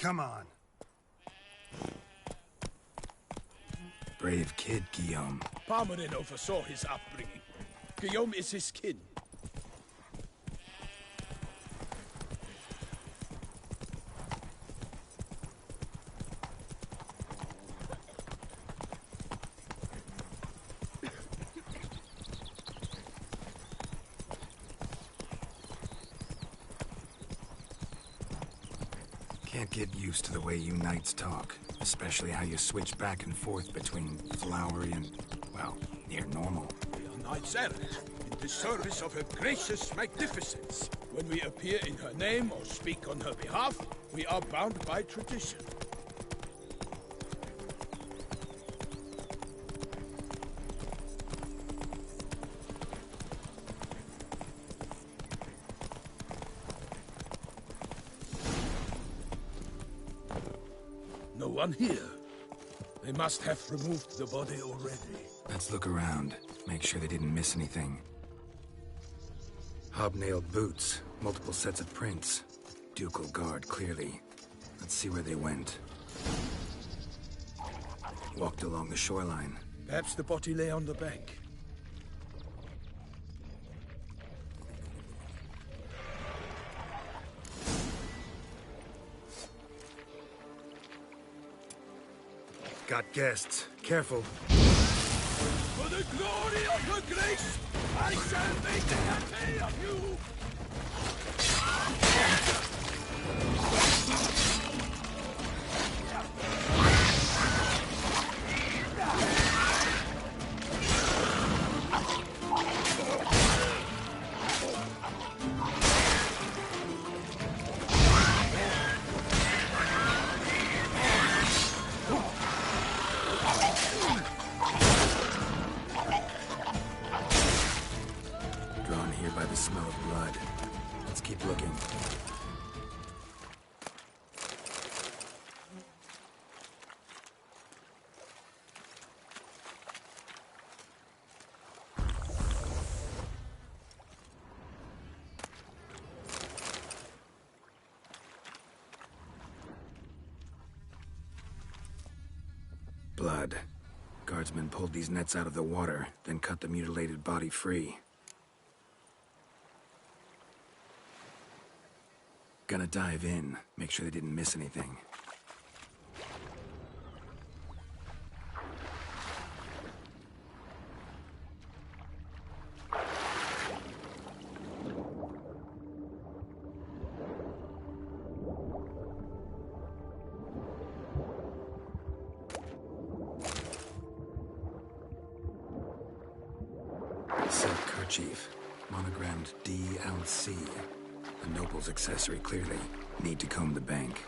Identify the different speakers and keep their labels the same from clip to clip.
Speaker 1: Come on.
Speaker 2: Brave kid, Guillaume.
Speaker 3: Parmanin oversaw his upbringing. Guillaume is his kin.
Speaker 2: Can't get used to the way you knights talk, especially how you switch back and forth between flowery and, well, near normal.
Speaker 3: We are knights errant, in the service of her gracious magnificence. When we appear in her name or speak on her behalf, we are bound by tradition. No one here. They must have removed the body already.
Speaker 2: Let's look around. Make sure they didn't miss anything. Hobnailed boots, multiple sets of prints. Ducal guard, clearly. Let's see where they went. Walked along the shoreline.
Speaker 3: Perhaps the body lay on the bank.
Speaker 1: Got guests. Careful.
Speaker 3: For the glory of her grace, I shall make a happy of you!
Speaker 2: Drawn here by the smell of blood. Let's keep looking. Blood. Guardsmen pulled these nets out of the water, then cut the mutilated body free. Gonna dive in, make sure they didn't miss anything. Silk kerchief, monogrammed DLC. A noble's accessory, clearly. Need to comb the bank.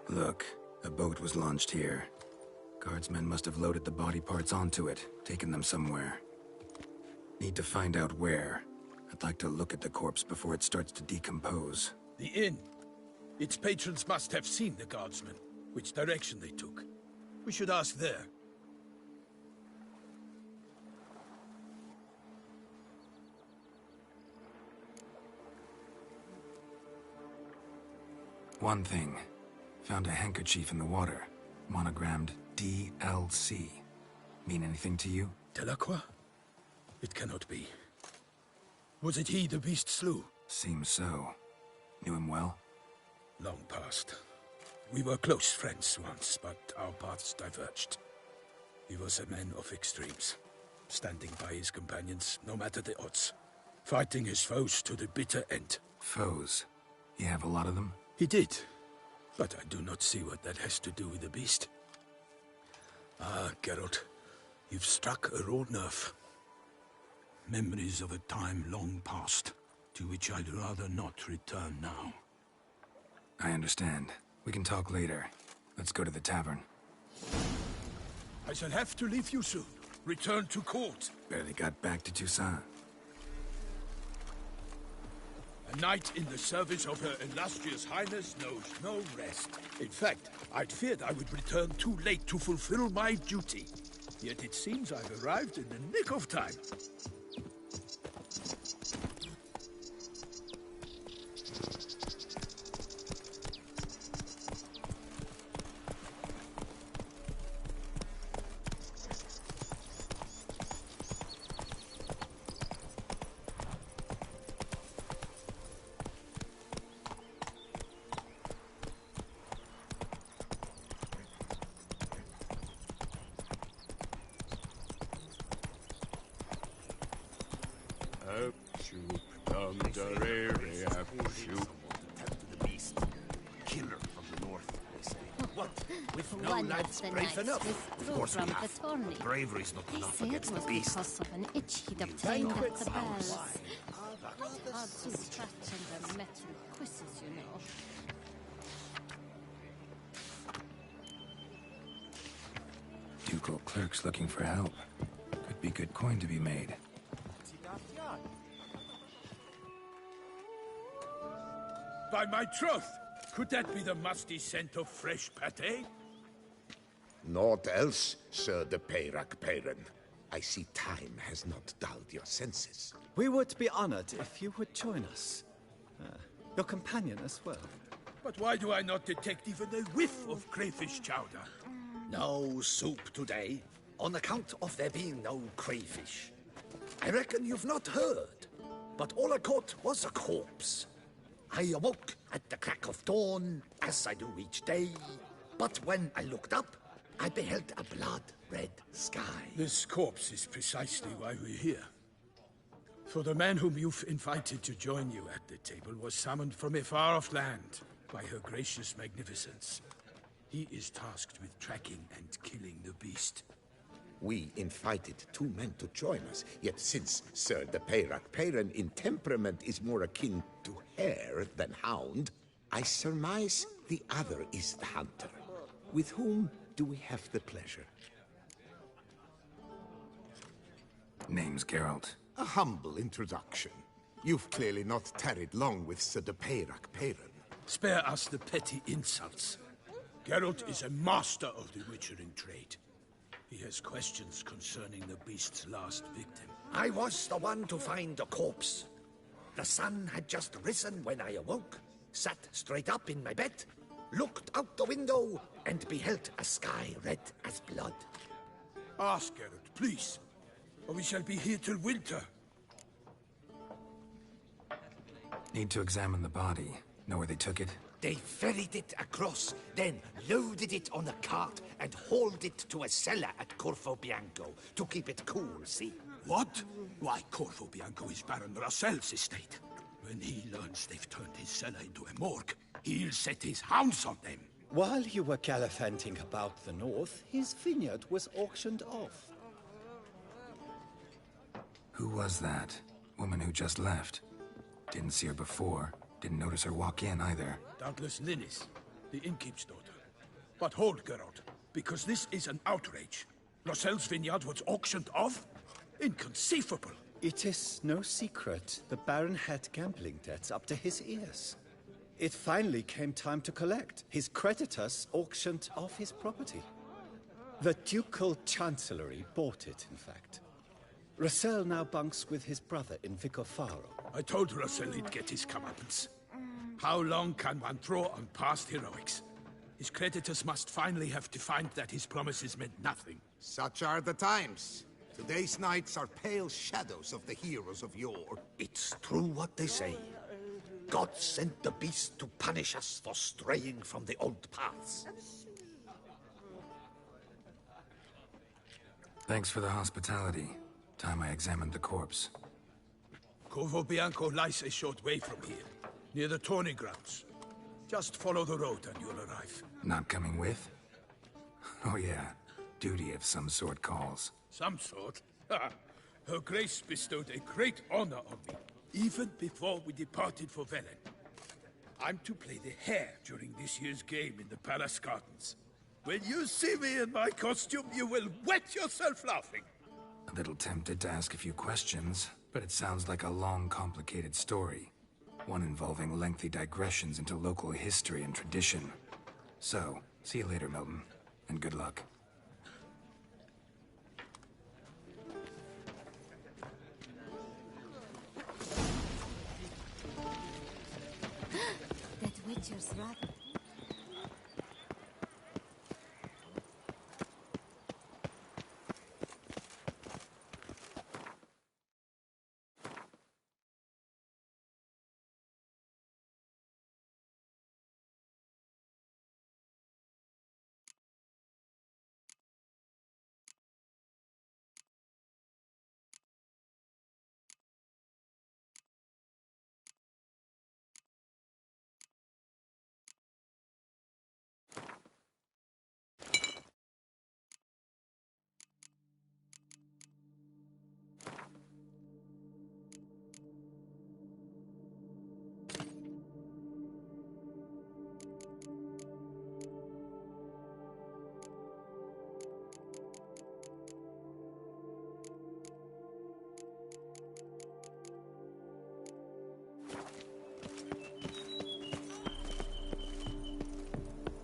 Speaker 2: Look, a boat was launched here. Guardsmen must have loaded the body parts onto it, taken them somewhere. Need to find out where. I'd like to look at the corpse before it starts to decompose.
Speaker 3: The inn. Its patrons must have seen the guardsmen, which direction they took. We should ask there.
Speaker 2: One thing. Found a handkerchief in the water. Monogrammed DLC. Mean anything to you?
Speaker 3: Delacroix? It cannot be. Was it he the beast slew?
Speaker 2: Seems so. Knew him well?
Speaker 3: Long past. We were close friends once, but our paths diverged. He was a man of extremes, standing by his companions, no matter the odds, fighting his foes to the bitter end.
Speaker 2: Foes? You have a lot of them?
Speaker 3: He did, but I do not see what that has to do with the beast. Ah, Geralt, you've struck a raw nerve. Memories of a time long past, to which I'd rather not return now.
Speaker 2: I understand. We can talk later. Let's go to the tavern.
Speaker 3: I shall have to leave you soon. Return to court.
Speaker 2: Barely got back to Touissant.
Speaker 3: A knight in the service of Her Illustrious Highness knows no rest. In fact, I'd feared I would return too late to fulfill my duty. Yet it seems I've arrived in the nick of time.
Speaker 4: Killer from the north, they say. What? With no
Speaker 5: One
Speaker 4: lads
Speaker 5: of the
Speaker 4: brave
Speaker 5: knights
Speaker 4: enough?
Speaker 5: withdrew
Speaker 4: Of course we
Speaker 5: from the
Speaker 4: have.
Speaker 5: tourney.
Speaker 4: Bravery's not
Speaker 5: They
Speaker 4: enough
Speaker 5: say it
Speaker 4: against the
Speaker 5: was
Speaker 4: beast.
Speaker 5: because of an itch he'd obtained at the bells. Hard to scratch under metal quizzes, you know.
Speaker 2: Ducal clerks looking for help. Could be good coin to be made.
Speaker 3: By my troth, could that be the musty scent of fresh pâté?
Speaker 6: Naught else, Sir de Peyrac Peyran. I see time has not dulled your senses.
Speaker 7: We would be honored if you would join us. Your companion as well.
Speaker 3: But why do I not detect even a whiff of crayfish chowder?
Speaker 4: No soup today, on account of there being no crayfish. I reckon you've not heard, but all I caught was a corpse. I awoke at the crack of dawn, as I do each day, but when I looked up, I beheld a blood-red sky.
Speaker 3: This corpse is precisely why we're here. For the man whom you've invited to join you at the table was summoned from a far-off land by her gracious magnificence. He is tasked with tracking and killing the beast.
Speaker 6: We invited two men to join us, yet since Sir de Peyrac Peyran in temperament is more akin to hare than hound, I surmise the other is the hunter. With whom do we have the pleasure?
Speaker 2: Name's Geralt.
Speaker 8: A humble introduction. You've clearly not tarried long with Sir de Peyrac Peyran.
Speaker 3: Spare us the petty insults. Geralt is a master of the witchering trade. He has questions concerning the beast's last victim.
Speaker 4: I was the one to find the corpse. The sun had just risen when I awoke, sat straight up in my bed, looked out the window, and beheld a sky red as blood.
Speaker 3: Ask Geralt, please, or we shall be here till winter.
Speaker 2: Need to examine the body. Know where they took it?
Speaker 4: They ferried it across, then loaded it on a cart and hauled it to a cellar at Corvo Bianco to keep it cool, see?
Speaker 3: What? Why, Corvo Bianco is Baron Russell's estate. When he learns they've turned his cellar into a morgue, he'll set his hounds on them.
Speaker 7: While you were gallivanting about the north, his vineyard was auctioned off.
Speaker 2: Who was that? Woman who just left. Didn't see her before. Didn't notice her walk in either.
Speaker 3: Doubtless Linnis, the innkeep's daughter. But hold, Geralt, because this is an outrage. Russell's vineyard was auctioned off? Inconceivable.
Speaker 7: It is no secret the Baron had gambling debts up to his ears. It finally came time to collect. His creditors auctioned off his property. The Ducal Chancellery bought it, in fact. Russell now bunks with his brother in Vicofaro.
Speaker 3: I told Russell he'd get his comeuppance. How long can one throw on past heroics? His creditors must finally have defined that his promises meant nothing.
Speaker 8: Such are the times. Today's knights are pale shadows of the heroes of yore.
Speaker 4: It's true what they say. God sent the beast to punish us for straying from the old paths.
Speaker 2: Thanks for the hospitality. Time I examined the corpse.
Speaker 3: Corvo Bianco lies a short way from here, near the tourney grounds. Just follow the road and you'll arrive.
Speaker 2: Not coming with? Oh yeah, duty of some sort calls.
Speaker 3: Some sort? Her Grace bestowed a great honor on me, even before we departed for Velen. I'm to play the hare during this year's game in the palace gardens. When you see me in my costume, you will wet yourself laughing.
Speaker 2: A little tempted to ask a few questions, but it sounds like a long, complicated story. One involving lengthy digressions into local history and tradition. So, see you later, Milton, and good luck.
Speaker 5: Cheers, Rat.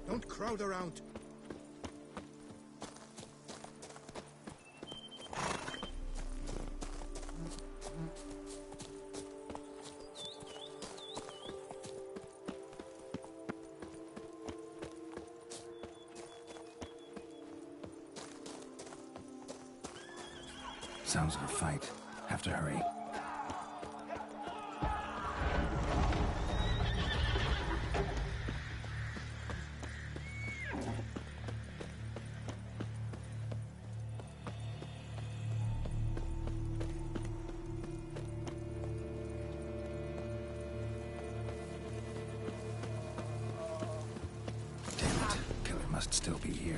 Speaker 8: Don't crowd around.
Speaker 2: Sounds of a fight. Have to hurry. Damn it. Killer must still be here.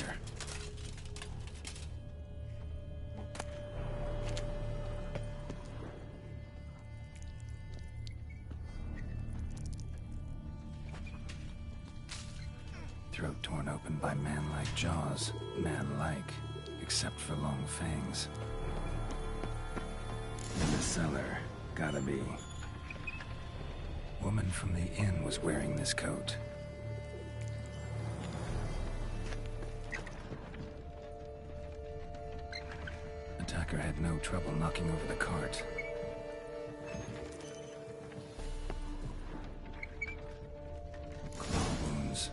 Speaker 2: Throat torn open by man-like jaws. Man-like, except for long fangs. In the cellar. Gotta be. Woman from the inn was wearing this coat. Attacker had no trouble knocking over the cart. Claw wounds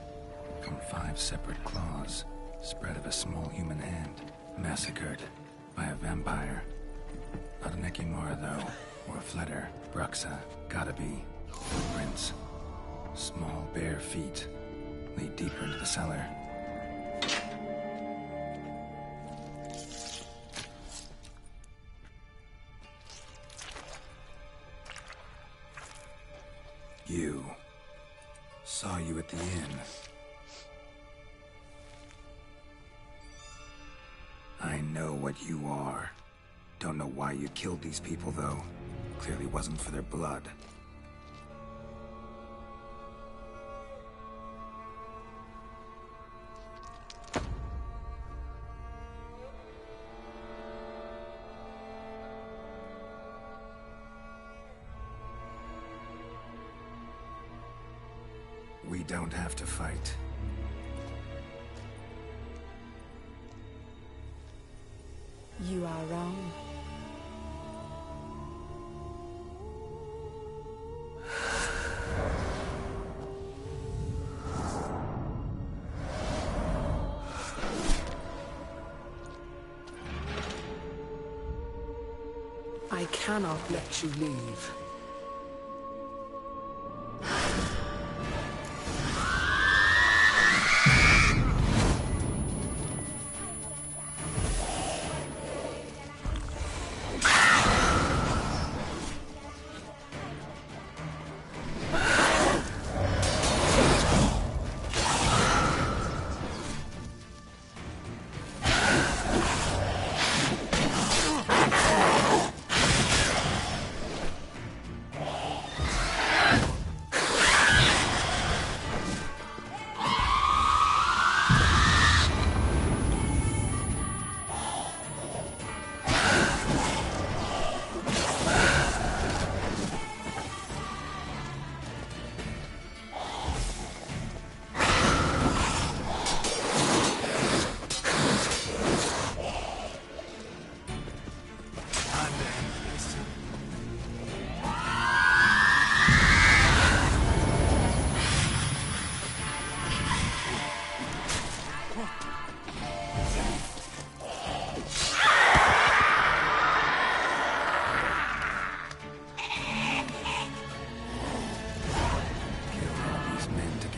Speaker 2: from 5 separate claws, spread of a small human hand, massacred by a vampire. Not an Ekimara, though, or a Fletter. Bruxa, gotta be. Footprints. Small, bare feet lead deeper into the cellar. You. Saw you at the inn. I know what you are. Don't know why you killed these people, though. Clearly wasn't for their blood. We don't have to fight.
Speaker 9: You are wrong. I cannot let you leave.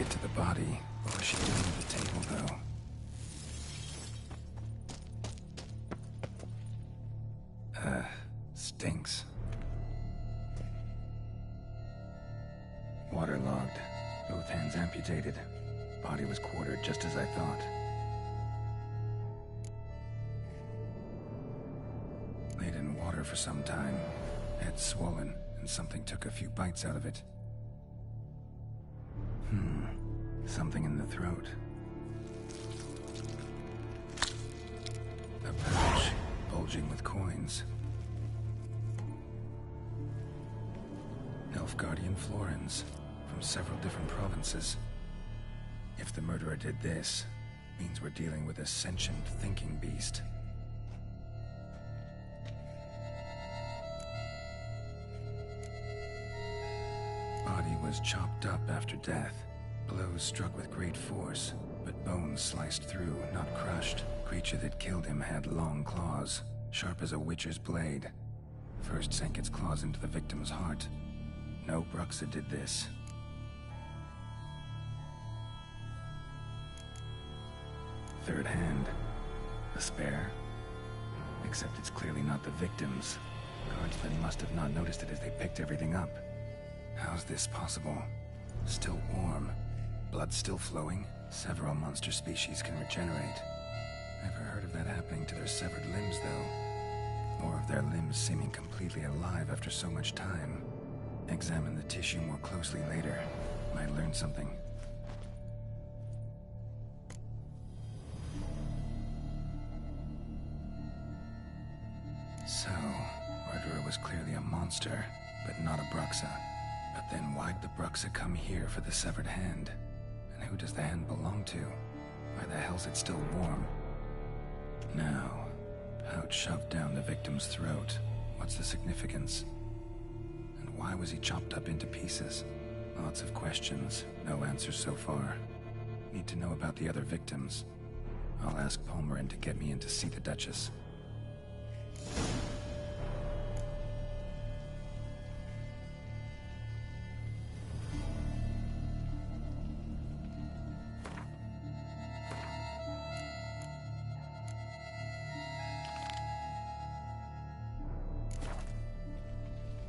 Speaker 2: get to the body. What was she doing at the table, though? Stinks. Waterlogged. Both hands amputated. Body was quartered just as I thought. Laid in water for some time. Head swollen, and something took a few bites out of it. Something in the throat. A pouch, bulging with coins. Nilfgaardian florins, from several different provinces. If the murderer did this, means we're dealing with a sentient, thinking beast. Body was chopped up after death. Blows struck with great force, but bones sliced through, not crushed. Creature that killed him had long claws, sharp as a witcher's blade. First sank its claws into the victim's heart. No Bruxa did this. Third hand. A spare? Except it's clearly not the victim's. Guardsmen must have not noticed it as they picked everything up. How's this possible? Still warm. Blood still flowing. Several monster species can regenerate. Never heard of that happening to their severed limbs, though. Or of their limbs seeming completely alive after so much time. Examine the tissue more closely later. Might learn something. So, murderer was clearly a monster, but not a Bruxa. But then why'd the Bruxa come here for the severed hand? And who does the hand belong to? Why the hell's it still warm? Now, pouch shoved down the victim's throat. What's the significance? And why was he chopped up into pieces? Lots of questions, no answers so far. Need to know about the other victims. I'll ask Palmerin to get me in to see the Duchess.